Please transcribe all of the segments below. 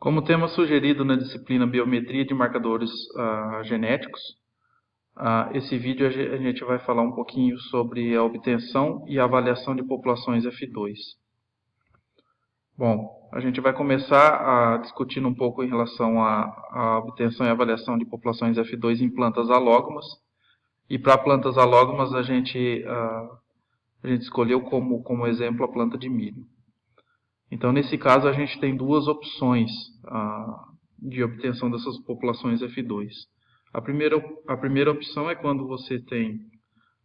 Como tema sugerido na disciplina Biometria de Marcadores Genéticos, esse vídeo a gente vai falar um pouquinho sobre a obtenção e avaliação de populações F2. Bom, a gente vai começar discutindo um pouco em relação à obtenção e avaliação de populações F2 em plantas alógomas. E para plantas alógomas a gente escolheu como exemplo a planta de milho. Então, nesse caso, a gente tem duas opções de obtenção dessas populações F2. A primeira opção é quando você tem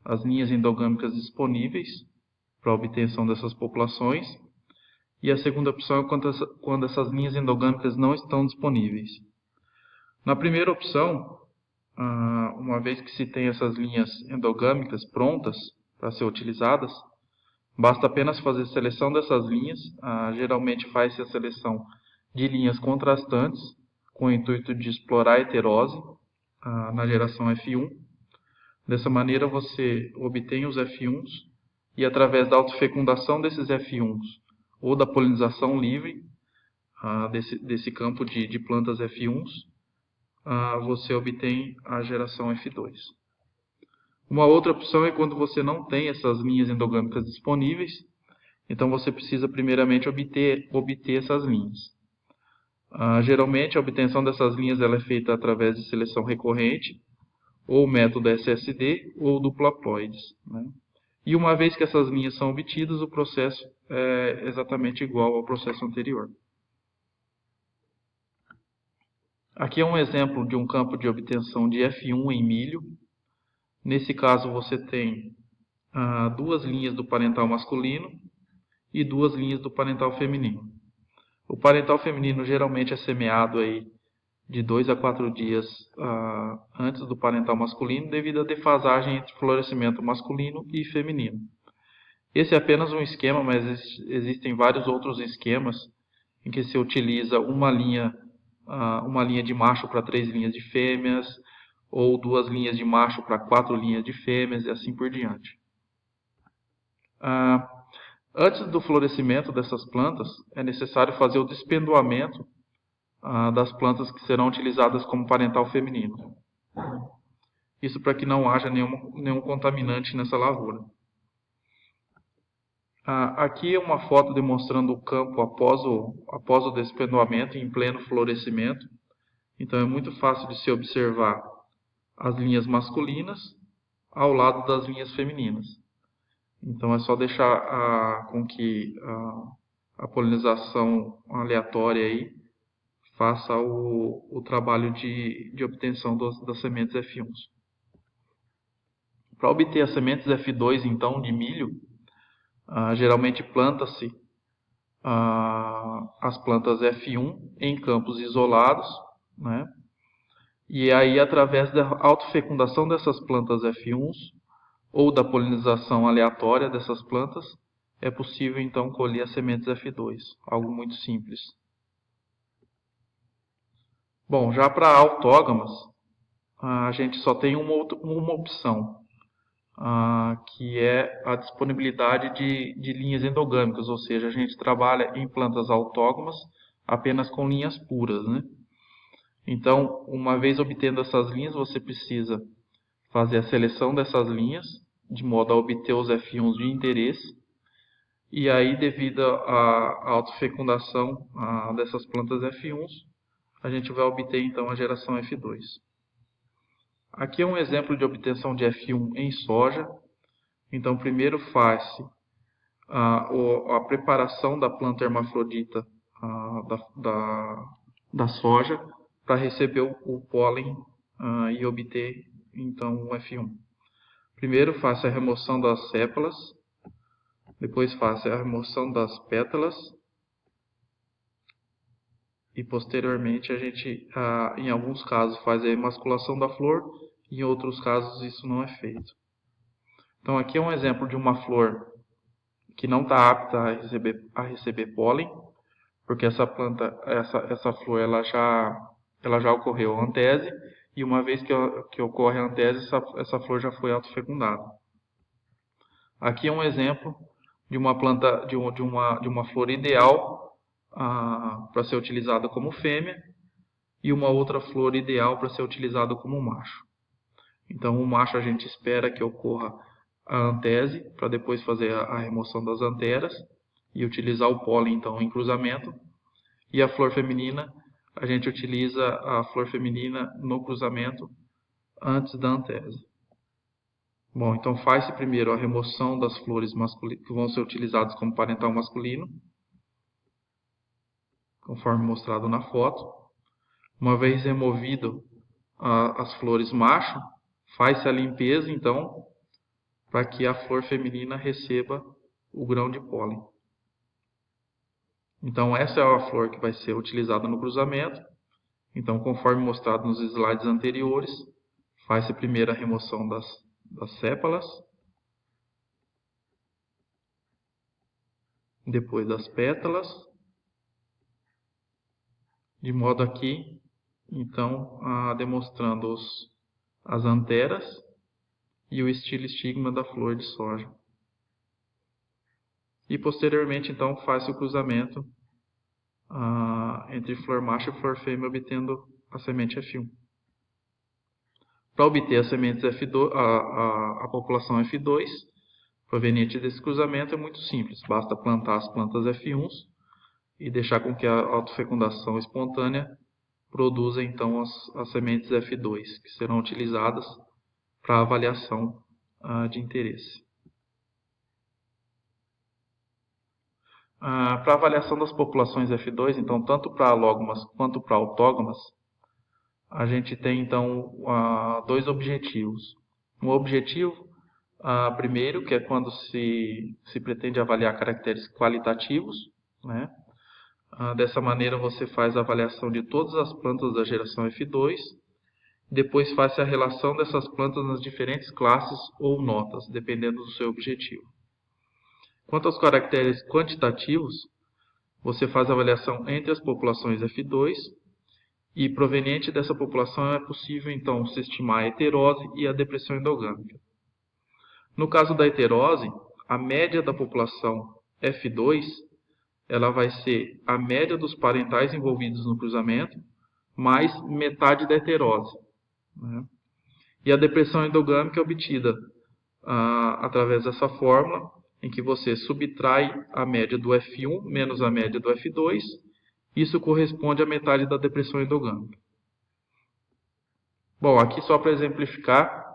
as linhas endogâmicas disponíveis para a obtenção dessas populações. E a segunda opção é quando essas linhas endogâmicas não estão disponíveis. Na primeira opção, uma vez que se tem essas linhas endogâmicas prontas para ser utilizadas, basta apenas fazer seleção dessas linhas. Geralmente faz-se a seleção de linhas contrastantes, com o intuito de explorar a heterose na geração F1. Dessa maneira você obtém os F1s e através da autofecundação desses F1s ou da polinização livre desse campo de plantas F1s, você obtém a geração F2. Uma outra opção é quando você não tem essas linhas endogâmicas disponíveis, então você precisa primeiramente obter essas linhas. Geralmente a obtenção dessas linhas ela é feita através de seleção recorrente, ou método SSD, ou duplo haploides, né? E uma vez que essas linhas são obtidas, o processo é exatamente igual ao processo anterior. Aqui é um exemplo de um campo de obtenção de F1 em milho. Nesse caso você tem duas linhas do parental masculino e duas linhas do parental feminino. O parental feminino geralmente é semeado aí de 2 a 4 dias antes do parental masculino, devido à defasagem entre florescimento masculino e feminino. Esse é apenas um esquema, mas existem vários outros esquemas em que se utiliza uma linha de macho para 3 linhas de fêmeas, ou 2 linhas de macho para 4 linhas de fêmeas, e assim por diante. Antes do florescimento dessas plantas, é necessário fazer o despendoamento das plantas que serão utilizadas como parental feminino. Isso para que não haja nenhum contaminante nessa lavoura. Aqui é uma foto demonstrando o campo após o despendoamento em pleno florescimento. Então é muito fácil de se observar as linhas masculinas ao lado das linhas femininas. Então é só deixar com que a polinização aleatória aí faça o trabalho de obtenção das sementes F1s. Para obter as sementes F2, então, de milho, geralmente planta-se as plantas F1 em campos isolados, né? E aí, através da autofecundação dessas plantas F1s ou da polinização aleatória dessas plantas, é possível então colher as sementes F2, algo muito simples. Bom, já para autógamas, a gente só tem uma opção, que é a disponibilidade de linhas endogâmicas, ou seja, a gente trabalha em plantas autógamas apenas com linhas puras, né? Então, uma vez obtendo essas linhas, você precisa fazer a seleção dessas linhas, de modo a obter os F1s de interesse. E aí, devido à autofecundação dessas plantas F1s, a gente vai obter então a geração F2. Aqui é um exemplo de obtenção de F1 em soja. Então, primeiro faz-se a preparação da planta hermafrodita da soja para receber o pólen e obter então o F1. Primeiro faça a remoção das sépalas, depois faça a remoção das pétalas e posteriormente a gente, em alguns casos, faz a emasculação da flor, e em outros casos isso não é feito. Então aqui é um exemplo de uma flor que não está apta a receber pólen, porque essa flor ela já ocorreu a antese, e uma vez que ocorre a antese, essa flor já foi autofecundada. Aqui é um exemplo de uma planta, de uma flor ideal para ser utilizada como fêmea e uma outra flor ideal para ser utilizada como macho. Então o macho a gente espera que ocorra a antese para depois fazer a remoção das anteras e utilizar o pólen então em cruzamento. E a flor feminina, a gente utiliza a flor feminina no cruzamento antes da antese. Bom, então faz-se primeiro a remoção das flores masculinas que vão ser utilizadas como parental masculino, conforme mostrado na foto. Uma vez removido as flores macho, faz-se a limpeza então para que a flor feminina receba o grão de pólen. Então essa é a flor que vai ser utilizada no cruzamento. Então, conforme mostrado nos slides anteriores, faz-se primeiro a remoção das sépalas, depois das pétalas, de modo aqui, então, demonstrando as anteras e o estilo estigma da flor de soja. E posteriormente, então, faz-se o cruzamento entre flor macho e flor fêmea, obtendo a semente F1. Para obter as sementes F2, a população F2, proveniente desse cruzamento, é muito simples. Basta plantar as plantas F1s e deixar com que a autofecundação espontânea produza então as sementes F2, que serão utilizadas para avaliação de interesse. Para avaliação das populações F2, então, tanto para alógomas quanto para autógomas, a gente tem então dois objetivos. Um objetivo primeiro, que é quando se pretende avaliar caracteres qualitativos, né? Dessa maneira você faz a avaliação de todas as plantas da geração F2, depois faz a relação dessas plantas nas diferentes classes ou notas, dependendo do seu objetivo. Quanto aos caracteres quantitativos, você faz a avaliação entre as populações F2 e proveniente dessa população é possível então se estimar a heterose e a depressão endogâmica. No caso da heterose, a média da população F2 ela vai ser a média dos parentais envolvidos no cruzamento mais metade da heterose, né? E a depressão endogâmica é obtida através dessa fórmula, em que você subtrai a média do F1 menos a média do F2. Isso corresponde à metade da depressão endogâmica. Bom, aqui só para exemplificar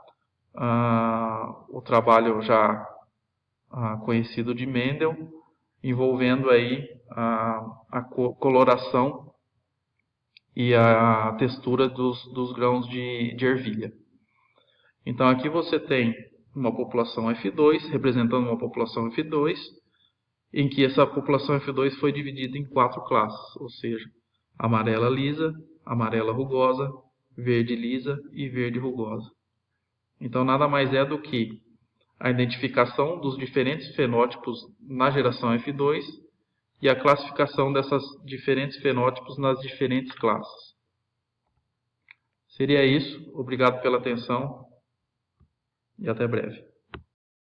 o trabalho já conhecido de Mendel, envolvendo aí a coloração e a textura dos grãos de ervilha. Então aqui você tem uma população F2, representando uma população F2, em que essa população F2 foi dividida em 4 classes, ou seja, amarela lisa, amarela rugosa, verde lisa e verde rugosa. Então nada mais é do que a identificação dos diferentes fenótipos na geração F2 e a classificação desses diferentes fenótipos nas diferentes classes. Seria isso. Obrigado pela atenção e até breve.